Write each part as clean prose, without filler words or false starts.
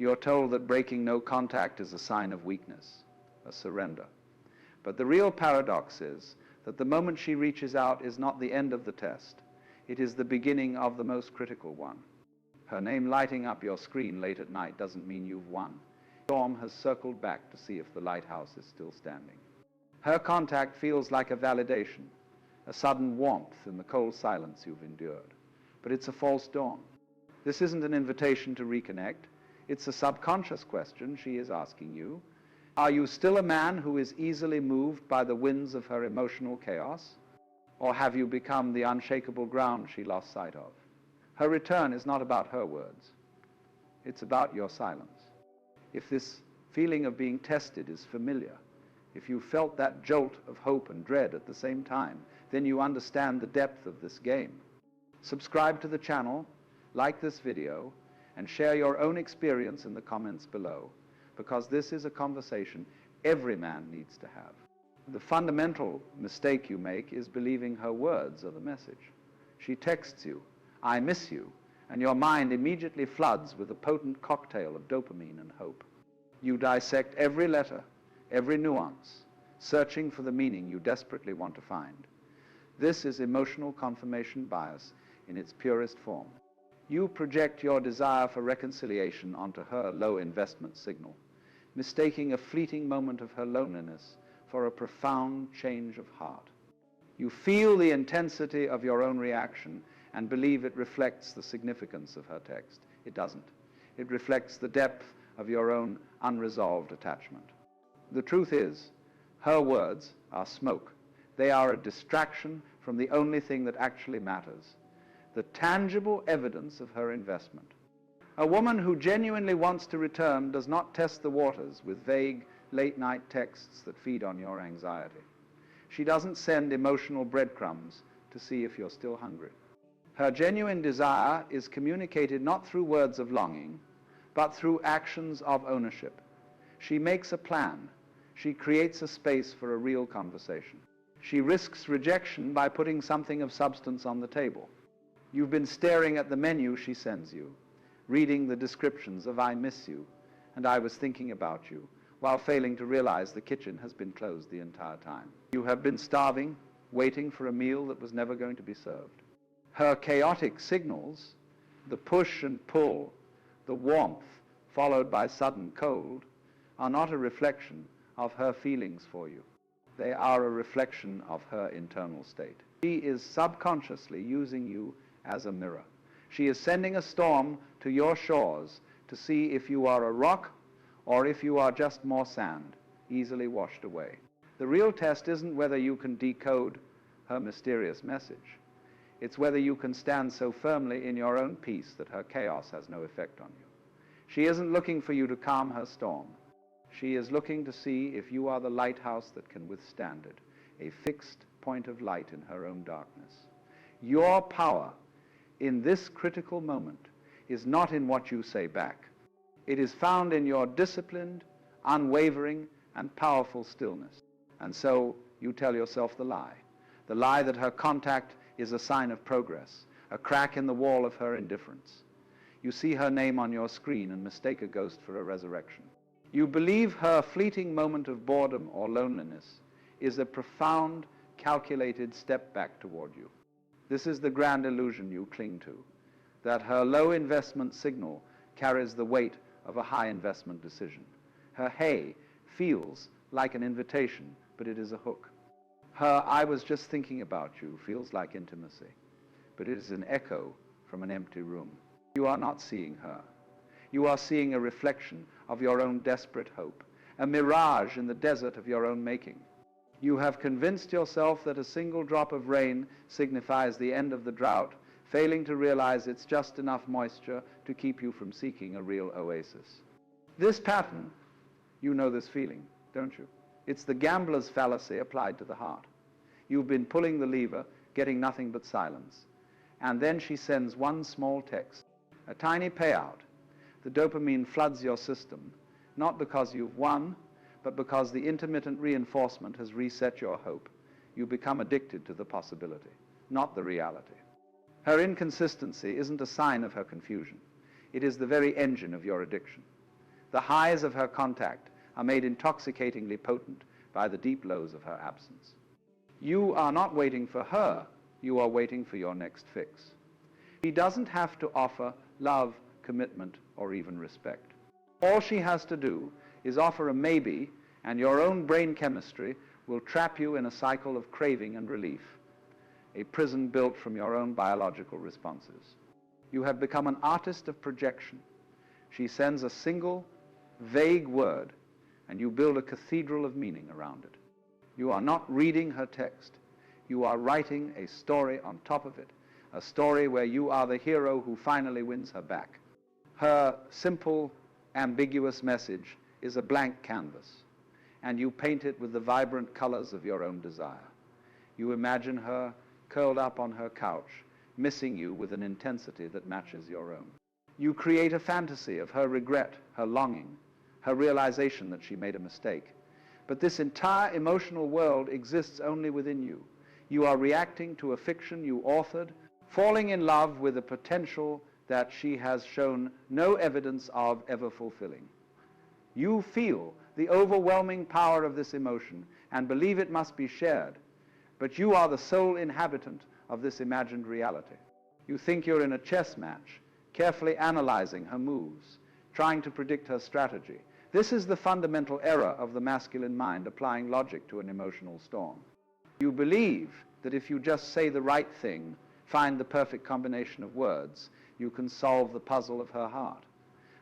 You're told that breaking no contact is a sign of weakness, a surrender. But the real paradox is that the moment she reaches out is not the end of the test. It is the beginning of the most critical one. Her name lighting up your screen late at night doesn't mean you've won. The storm has circled back to see if the lighthouse is still standing. Her contact feels like a validation, a sudden warmth in the cold silence you've endured. But it's a false dawn. This isn't an invitation to reconnect. It's a subconscious question she is asking you. Are you still a man who is easily moved by the winds of her emotional chaos? Or have you become the unshakable ground she lost sight of? Her return is not about her words. It's about your silence. If this feeling of being tested is familiar, if you felt that jolt of hope and dread at the same time, then you understand the depth of this game. Subscribe to the channel, like this video, and share your own experience in the comments below, because this is a conversation every man needs to have. The fundamental mistake you make is believing her words are the message. She texts you, "I miss you," and your mind immediately floods with a potent cocktail of dopamine and hope. You dissect every letter, every nuance, searching for the meaning you desperately want to find. This is emotional confirmation bias in its purest form. You project your desire for reconciliation onto her low investment signal, mistaking a fleeting moment of her loneliness for a profound change of heart. You feel the intensity of your own reaction and believe it reflects the significance of her text. It doesn't. It reflects the depth of your own unresolved attachment. The truth is, her words are smoke. They are a distraction from the only thing that actually matters, the tangible evidence of her investment. A woman who genuinely wants to return does not test the waters with vague late-night texts that feed on your anxiety. She doesn't send emotional breadcrumbs to see if you're still hungry. Her genuine desire is communicated not through words of longing, but through actions of ownership. She makes a plan. She creates a space for a real conversation. She risks rejection by putting something of substance on the table. You've been staring at the menu she sends you, reading the descriptions of "I miss you" and "I was thinking about you," while failing to realize the kitchen has been closed the entire time. You have been starving, waiting for a meal that was never going to be served. Her chaotic signals, the push and pull, the warmth followed by sudden cold, are not a reflection of her feelings for you. They are a reflection of her internal state. She is subconsciously using you as a mirror. She is sending a storm to your shores to see if you are a rock or if you are just more sand, easily washed away. The real test isn't whether you can decode her mysterious message. It's whether you can stand so firmly in your own peace that her chaos has no effect on you. She isn't looking for you to calm her storm. She is looking to see if you are the lighthouse that can withstand it, a fixed point of light in her own darkness. Your power in this critical moment is not in what you say back. It is found in your disciplined, unwavering, and powerful stillness. And so you tell yourself the lie that her contact is a sign of progress, a crack in the wall of her indifference. You see her name on your screen and mistake a ghost for a resurrection. You believe her fleeting moment of boredom or loneliness is a profound, calculated step back toward you. This is the grand illusion you cling to, that her low investment signal carries the weight of a high investment decision. Her hey feels like an invitation, but it is a hook. Her "I was just thinking about you" feels like intimacy, but it is an echo from an empty room. You are not seeing her. You are seeing a reflection of your own desperate hope, a mirage in the desert of your own making. You have convinced yourself that a single drop of rain signifies the end of the drought, failing to realize it's just enough moisture to keep you from seeking a real oasis. This pattern, you know this feeling, don't you? It's the gambler's fallacy applied to the heart. You've been pulling the lever, getting nothing but silence. And then she sends one small text, a tiny payout. The dopamine floods your system, not because you've won, but because the intermittent reinforcement has reset your hope. You become addicted to the possibility, not the reality. Her inconsistency isn't a sign of her confusion. It is the very engine of your addiction. The highs of her contact are made intoxicatingly potent by the deep lows of her absence. You are not waiting for her, you are waiting for your next fix. She doesn't have to offer love, commitment, or even respect. All she has to do is offer a maybe, and your own brain chemistry will trap you in a cycle of craving and relief, a prison built from your own biological responses. You have become an artist of projection. She sends a single, vague word, and you build a cathedral of meaning around it. You are not reading her text. You are writing a story on top of it, a story where you are the hero who finally wins her back. Her simple, ambiguous message is a blank canvas, and you paint it with the vibrant colors of your own desire. You imagine her curled up on her couch, missing you with an intensity that matches your own. You create a fantasy of her regret, her longing, her realization that she made a mistake. But this entire emotional world exists only within you. You are reacting to a fiction you authored, falling in love with a potential that she has shown no evidence of ever fulfilling. You feel the overwhelming power of this emotion and believe it must be shared, but you are the sole inhabitant of this imagined reality. You think you're in a chess match, carefully analyzing her moves, trying to predict her strategy. This is the fundamental error of the masculine mind, applying logic to an emotional storm. You believe that if you just say the right thing, find the perfect combination of words, you can solve the puzzle of her heart.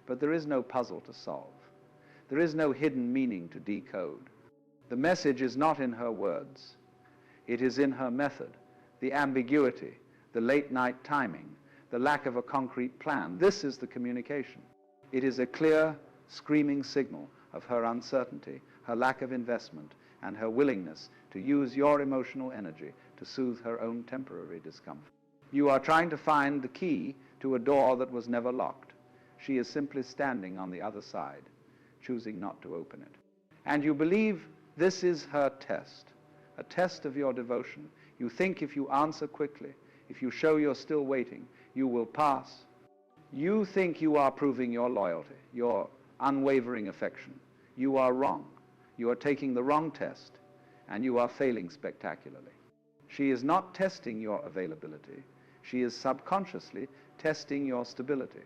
But there is no puzzle to solve. There is no hidden meaning to decode. The message is not in her words. It is in her method, the ambiguity, the late-night timing, the lack of a concrete plan. This is the communication. It is a clear, screaming signal of her uncertainty, her lack of investment, and her willingness to use your emotional energy to soothe her own temporary discomfort. You are trying to find the key to a door that was never locked. She is simply standing on the other side, choosing not to open it. And you believe this is her test, a test of your devotion. You think if you answer quickly, if you show you're still waiting, you will pass. You think you are proving your loyalty, your unwavering affection. You are wrong. You are taking the wrong test, and you are failing spectacularly. She is not testing your availability. She is subconsciously testing your stability.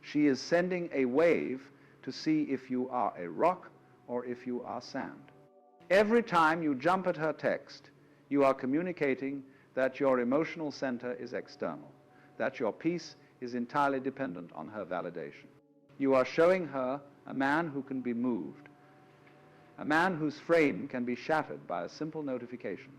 She is sending a wave to see if you are a rock or if you are sand. Every time you jump at her text, you are communicating that your emotional center is external, that your peace is entirely dependent on her validation. You are showing her a man who can be moved, a man whose frame can be shattered by a simple notification.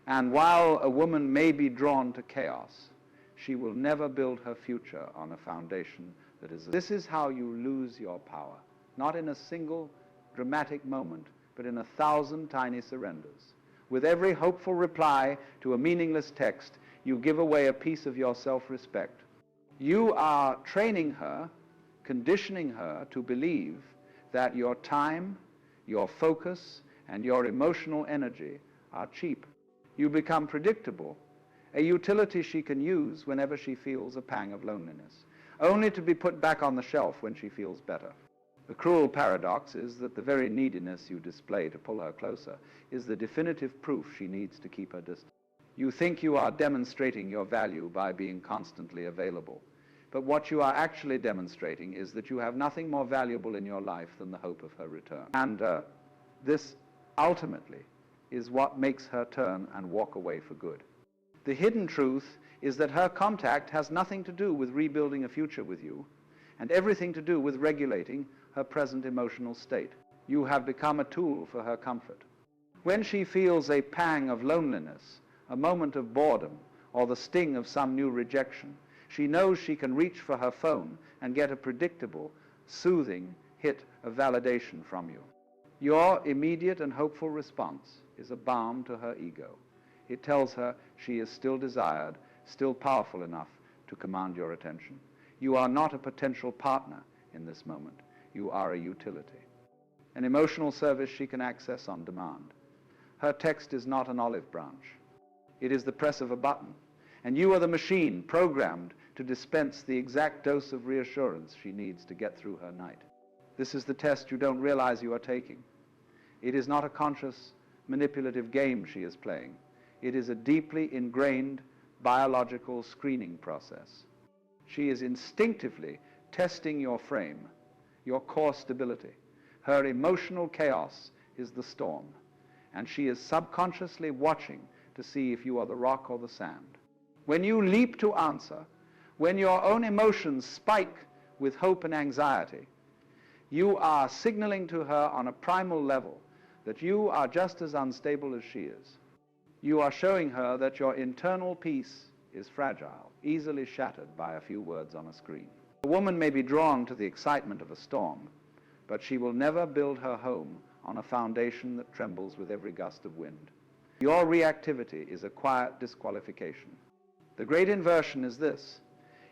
And while a woman may be drawn to chaos, she will never build her future on a foundation that is... This is how you lose your power, not in a single dramatic moment, but in 1,000 tiny surrenders. With every hopeful reply to a meaningless text, you give away a piece of your self-respect. You are training her, conditioning her to believe that your time, your focus, and your emotional energy are cheap. You become predictable, a utility she can use whenever she feels a pang of loneliness, only to be put back on the shelf when she feels better. The cruel paradox is that the very neediness you display to pull her closer is the definitive proof she needs to keep her distance. You think you are demonstrating your value by being constantly available, but what you are actually demonstrating is that you have nothing more valuable in your life than the hope of her return. And this ultimately is what makes her turn and walk away for good. The hidden truth is that her contact has nothing to do with rebuilding a future with you, and everything to do with regulating her present emotional state. You have become a tool for her comfort. When she feels a pang of loneliness, a moment of boredom, or the sting of some new rejection, she knows she can reach for her phone and get a predictable, soothing hit of validation from you. Your immediate and hopeful response is a balm to her ego. It tells her she is still desired, still powerful enough to command your attention. You are not a potential partner in this moment. You are a utility, an emotional service she can access on demand. Her text is not an olive branch. It is the press of a button, and you are the machine programmed to dispense the exact dose of reassurance she needs to get through her night. This is the test you don't realize you are taking. It is not a conscious, manipulative game she is playing. It is a deeply ingrained biological screening process. She is instinctively testing your frame, your core stability. Her emotional chaos is the storm, and she is subconsciously watching to see if you are the rock or the sand. When you leap to answer, when your own emotions spike with hope and anxiety, you are signaling to her on a primal level that you are just as unstable as she is. You are showing her that your internal peace is fragile, easily shattered by a few words on a screen. A woman may be drawn to the excitement of a storm, but she will never build her home on a foundation that trembles with every gust of wind. Your reactivity is a quiet disqualification. The great inversion is this: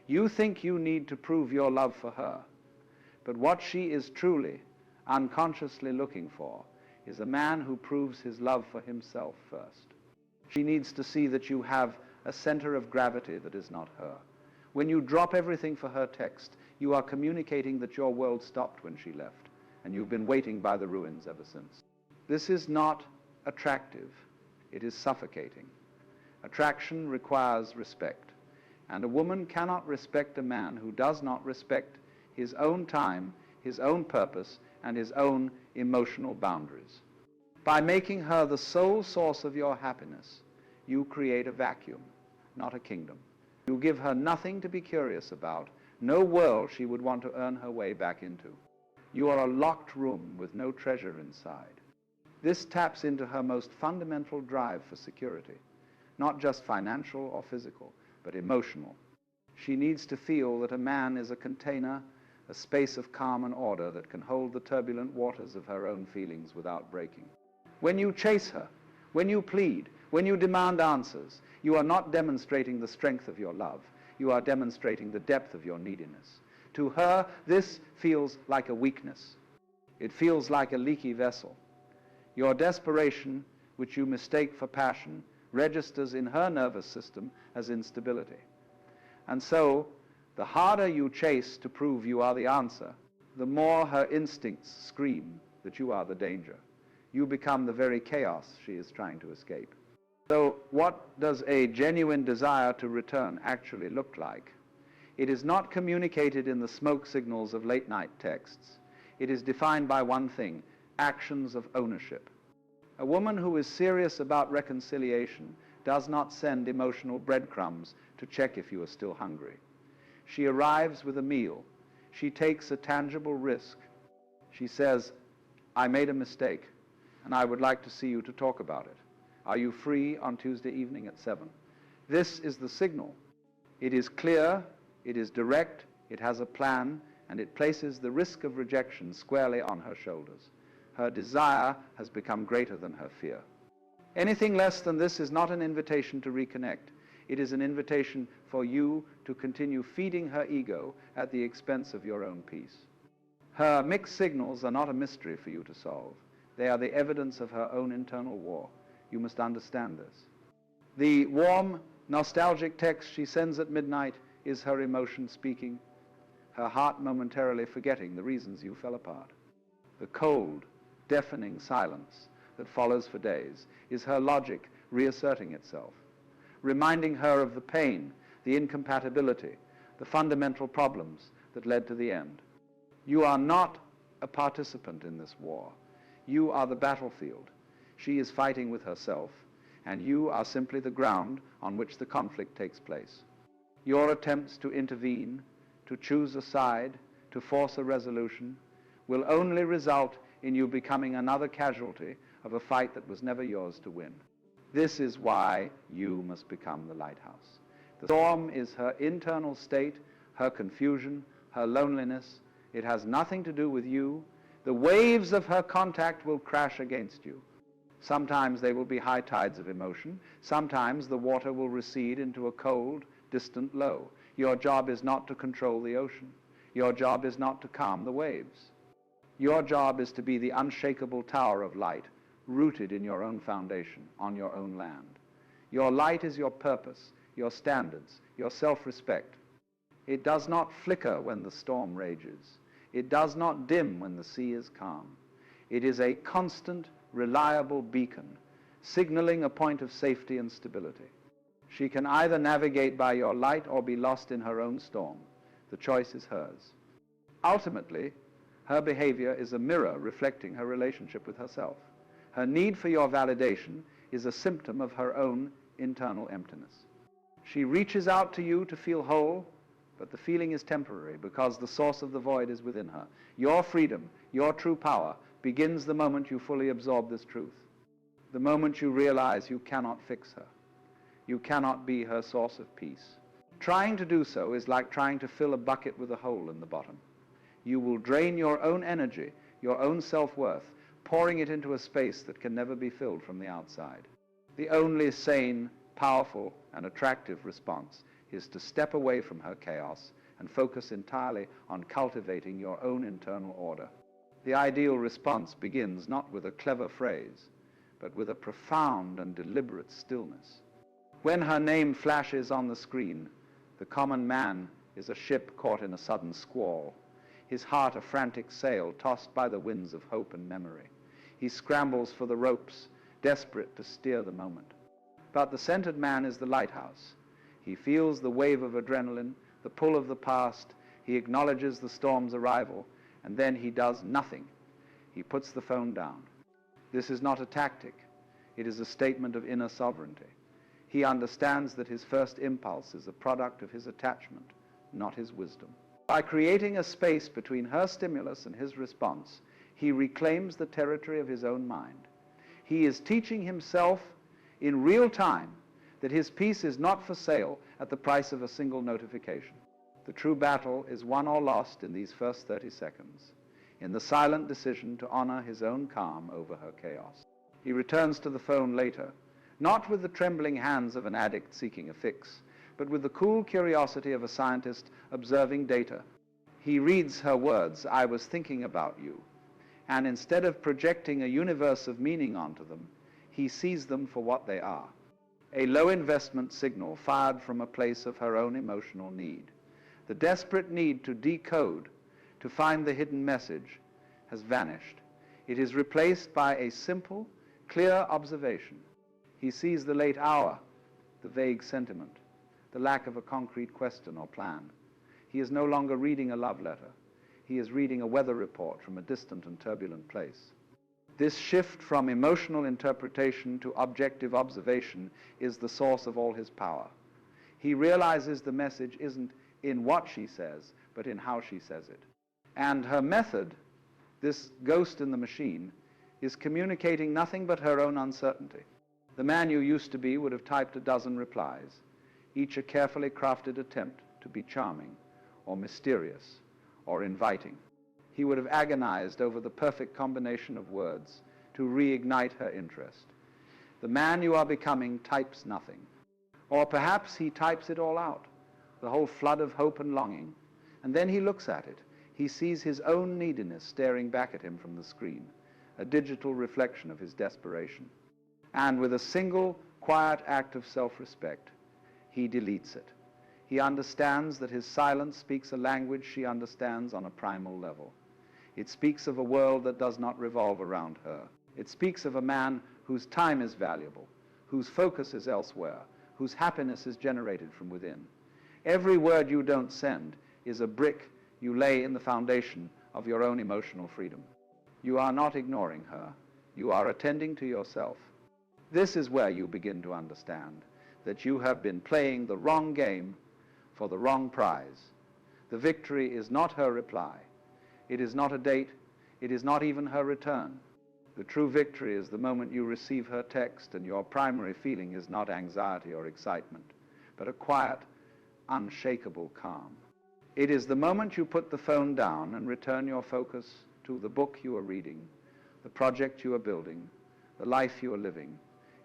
you think you need to prove your love for her, but what she is truly, unconsciously looking for is a man who proves his love for himself first. She needs to see that you have a center of gravity that is not her. When you drop everything for her text, you are communicating that your world stopped when she left, and you've been waiting by the ruins ever since. This is not attractive. It is suffocating. Attraction requires respect, and a woman cannot respect a man who does not respect his own time, his own purpose, and his own emotional boundaries. By making her the sole source of your happiness, you create a vacuum, not a kingdom. You give her nothing to be curious about, no world she would want to earn her way back into. You are a locked room with no treasure inside. This taps into her most fundamental drive for security, not just financial or physical, but emotional. She needs to feel that a man is a container, a space of calm and order that can hold the turbulent waters of her own feelings without breaking. When you chase her, when you plead, when you demand answers, you are not demonstrating the strength of your love. You are demonstrating the depth of your neediness. To her, this feels like a weakness. It feels like a leaky vessel. Your desperation, which you mistake for passion, registers in her nervous system as instability. And so, the harder you chase to prove you are the answer, the more her instincts scream that you are the danger. You become the very chaos she is trying to escape. So what does a genuine desire to return actually look like? It is not communicated in the smoke signals of late-night texts. It is defined by one thing: actions of ownership. A woman who is serious about reconciliation does not send emotional breadcrumbs to check if you are still hungry. She arrives with a meal. She takes a tangible risk. She says, "I made a mistake, and I would like to see you to talk about it. Are you free on Tuesday evening at 7? This is the signal. It is clear, it is direct, it has a plan, and it places the risk of rejection squarely on her shoulders. Her desire has become greater than her fear. Anything less than this is not an invitation to reconnect. It is an invitation for you to continue feeding her ego at the expense of your own peace. Her mixed signals are not a mystery for you to solve. They are the evidence of her own internal war. You must understand this. The warm, nostalgic text she sends at midnight is her emotion speaking, her heart momentarily forgetting the reasons you fell apart. The cold, deafening silence that follows for days is her logic reasserting itself, reminding her of the pain, the incompatibility, the fundamental problems that led to the end. You are not a participant in this war. You are the battlefield. She is fighting with herself, and you are simply the ground on which the conflict takes place. Your attempts to intervene, to choose a side, to force a resolution, will only result in you becoming another casualty of a fight that was never yours to win. This is why you must become the lighthouse. The storm is her internal state, her confusion, her loneliness. It has nothing to do with you. The waves of her contact will crash against you. Sometimes they will be high tides of emotion. Sometimes the water will recede into a cold, distant low. Your job is not to control the ocean. Your job is not to calm the waves. Your job is to be the unshakable tower of light, rooted in your own foundation, on your own land. Your light is your purpose, your standards, your self-respect. It does not flicker when the storm rages. It does not dim when the sea is calm. It is a constant, reliable beacon, signaling a point of safety and stability. She can either navigate by your light or be lost in her own storm. The choice is hers. Ultimately, her behavior is a mirror reflecting her relationship with herself. Her need for your validation is a symptom of her own internal emptiness. She reaches out to you to feel whole, but the feeling is temporary because the source of the void is within her. Your freedom, your true power, begins the moment you fully absorb this truth, the moment you realize you cannot fix her. You cannot be her source of peace. Trying to do so is like trying to fill a bucket with a hole in the bottom. You will drain your own energy, your own self-worth, pouring it into a space that can never be filled from the outside. The only sane, powerful, and attractive response is to step away from her chaos and focus entirely on cultivating your own internal order. The ideal response begins not with a clever phrase, but with a profound and deliberate stillness. When her name flashes on the screen, the common man is a ship caught in a sudden squall, his heart a frantic sail tossed by the winds of hope and memory. He scrambles for the ropes, desperate to steer the moment. But the centered man is the lighthouse. He feels the wave of adrenaline, the pull of the past. He acknowledges the storm's arrival, and then he does nothing. He puts the phone down. This is not a tactic. It is a statement of inner sovereignty. He understands that his first impulse is a product of his attachment, not his wisdom. By creating a space between her stimulus and his response, he reclaims the territory of his own mind. He is teaching himself in real time that his peace is not for sale at the price of a single notification. The true battle is won or lost in these first 30 seconds, in the silent decision to honor his own calm over her chaos. He returns to the phone later, not with the trembling hands of an addict seeking a fix, but with the cool curiosity of a scientist observing data. He reads her words, "I was thinking about you," and instead of projecting a universe of meaning onto them, he sees them for what they are, a low-investment signal fired from a place of her own emotional need. The desperate need to decode, to find the hidden message, has vanished. It is replaced by a simple, clear observation. He sees the late hour, the vague sentiment, the lack of a concrete question or plan. He is no longer reading a love letter. He is reading a weather report from a distant and turbulent place. This shift from emotional interpretation to objective observation is the source of all his power. He realizes the message isn't in what she says, but in how she says it. And her method, this ghost in the machine, is communicating nothing but her own uncertainty. The man you used to be would have typed a dozen replies, each a carefully crafted attempt to be charming, or mysterious, or inviting. He would have agonized over the perfect combination of words to reignite her interest. The man you are becoming types nothing. Or perhaps he types it all out, the whole flood of hope and longing, and then he looks at it. He sees his own neediness staring back at him from the screen, a digital reflection of his desperation. And with a single, quiet act of self-respect, he deletes it. He understands that his silence speaks a language she understands on a primal level. It speaks of a world that does not revolve around her. It speaks of a man whose time is valuable, whose focus is elsewhere, whose happiness is generated from within. Every word you don't send is a brick you lay in the foundation of your own emotional freedom. You are not ignoring her. You are attending to yourself. This is where you begin to understand that you have been playing the wrong game for the wrong prize. The victory is not her reply. It is not a date. It is not even her return. The true victory is the moment you receive her text and your primary feeling is not anxiety or excitement, but a quiet, unshakable calm. It is the moment you put the phone down and return your focus to the book you are reading, the project you are building, the life you are living.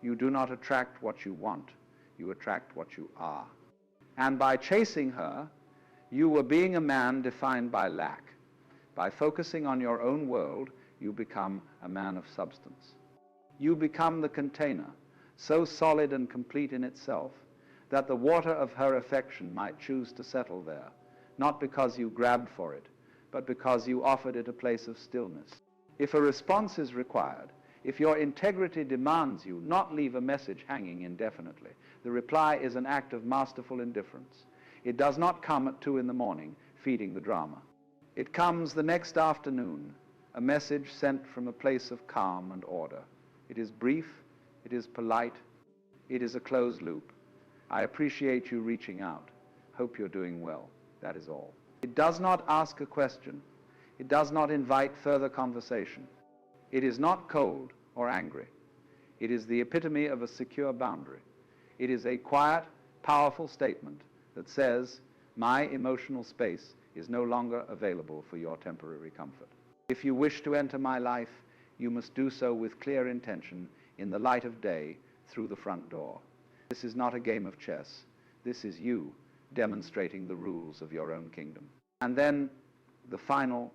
You do not attract what you want. You attract what you are. And by chasing her, you were being a man defined by lack. By focusing on your own world, you become a man of substance. You become the container, so solid and complete in itself, that the water of her affection might choose to settle there, not because you grabbed for it, but because you offered it a place of stillness. If a response is required, if your integrity demands you not leave a message hanging indefinitely, the reply is an act of masterful indifference. It does not come at 2 in the morning, feeding the drama. It comes the next afternoon, a message sent from a place of calm and order. It is brief, it is polite, it is a closed loop. I appreciate you reaching out. Hope you're doing well. That is all. It does not ask a question. It does not invite further conversation. It is not cold or angry. It is the epitome of a secure boundary. It is a quiet, powerful statement that says, my emotional space is no longer available for your temporary comfort. If you wish to enter my life, you must do so with clear intention in the light of day through the front door. This is not a game of chess. This is you demonstrating the rules of your own kingdom. And then the final,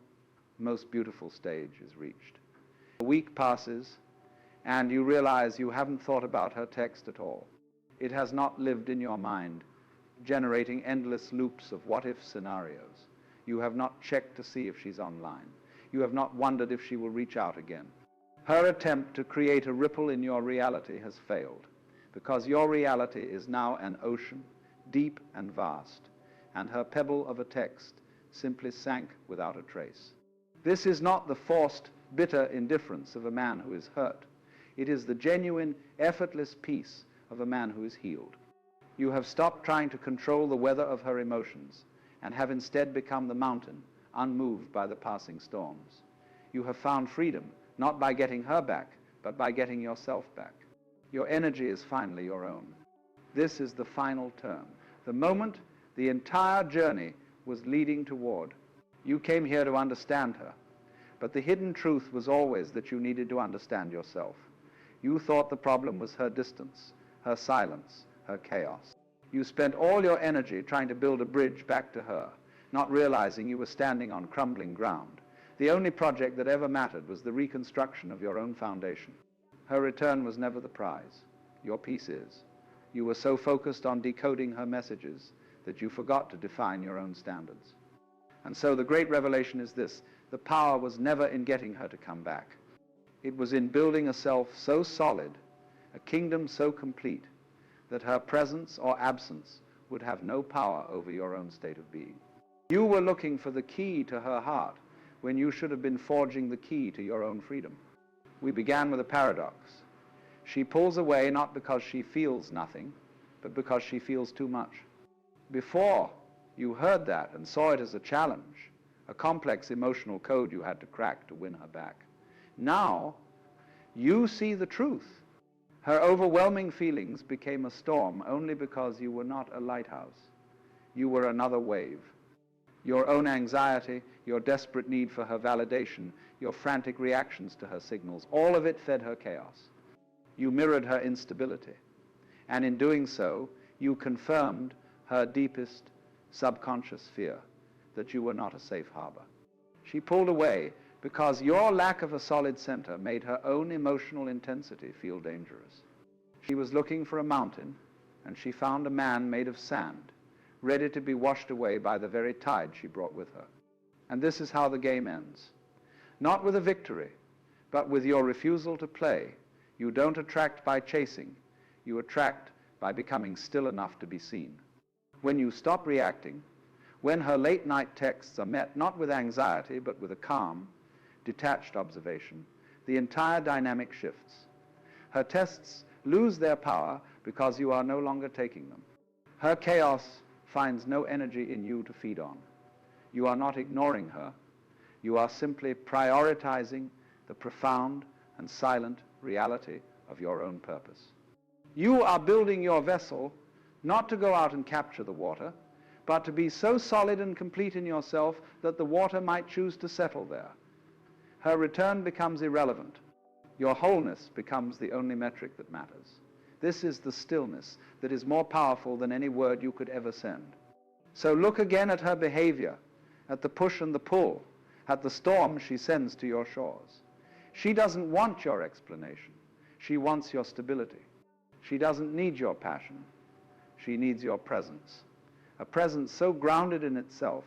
most beautiful stage is reached. A week passes, and you realize you haven't thought about her text at all. It has not lived in your mind, generating endless loops of what-if scenarios. You have not checked to see if she's online. You have not wondered if she will reach out again. Her attempt to create a ripple in your reality has failed, because your reality is now an ocean, deep and vast, and her pebble of a text simply sank without a trace. This is not the forced, bitter indifference of a man who is hurt. It is the genuine, effortless peace of a man who is healed. You have stopped trying to control the weather of her emotions and have instead become the mountain, unmoved by the passing storms. You have found freedom, not by getting her back, but by getting yourself back. Your energy is finally your own. This is the final turn, the moment the entire journey was leading toward. You came here to understand her, but the hidden truth was always that you needed to understand yourself. You thought the problem was her distance, her silence, her chaos. You spent all your energy trying to build a bridge back to her, not realizing you were standing on crumbling ground. The only project that ever mattered was the reconstruction of your own foundation. Her return was never the prize. Your peace is. You were so focused on decoding her messages that you forgot to define your own standards. And so the great revelation is this: the power was never in getting her to come back. It was in building a self so solid, a kingdom so complete, that her presence or absence would have no power over your own state of being. You were looking for the key to her heart when you should have been forging the key to your own freedom. We began with a paradox. She pulls away not because she feels nothing, but because she feels too much. Before, you heard that and saw it as a challenge, a complex emotional code you had to crack to win her back. Now, you see the truth. Her overwhelming feelings became a storm only because you were not a lighthouse. You were another wave. Your own anxiety, your desperate need for her validation, your frantic reactions to her signals, all of it fed her chaos. You mirrored her instability, and in doing so, you confirmed her deepest subconscious fear that you were not a safe harbor. She pulled away because your lack of a solid center made her own emotional intensity feel dangerous. She was looking for a mountain, and she found a man made of sand, ready to be washed away by the very tide she brought with her. And this is how the game ends. Not with a victory, but with your refusal to play. You don't attract by chasing. You attract by becoming still enough to be seen. When you stop reacting, when her late-night texts are met not with anxiety, but with a calm, detached observation, the entire dynamic shifts. Her tests lose their power because you are no longer taking them. Her chaos finds no energy in you to feed on. You are not ignoring her. You are simply prioritizing the profound and silent reality of your own purpose. You are building your vessel not to go out and capture the water, but to be so solid and complete in yourself that the water might choose to settle there. Her return becomes irrelevant. Your wholeness becomes the only metric that matters. This is the stillness that is more powerful than any word you could ever send. So look again at her behavior, at the push and the pull, at the storm she sends to your shores. She doesn't want your explanation. She wants your stability. She doesn't need your passion. She needs your presence. A presence so grounded in itself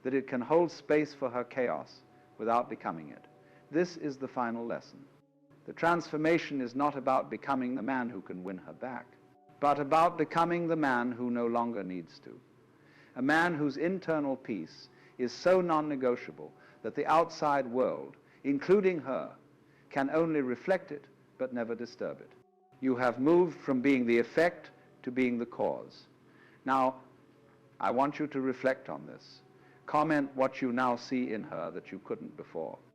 that it can hold space for her chaos without becoming it. This is the final lesson. The transformation is not about becoming the man who can win her back, but about becoming the man who no longer needs to. A man whose internal peace is so non-negotiable that the outside world, including her, can only reflect it but never disturb it. You have moved from being the effect to being the cause. Now, I want you to reflect on this. Comment what you now see in her that you couldn't before.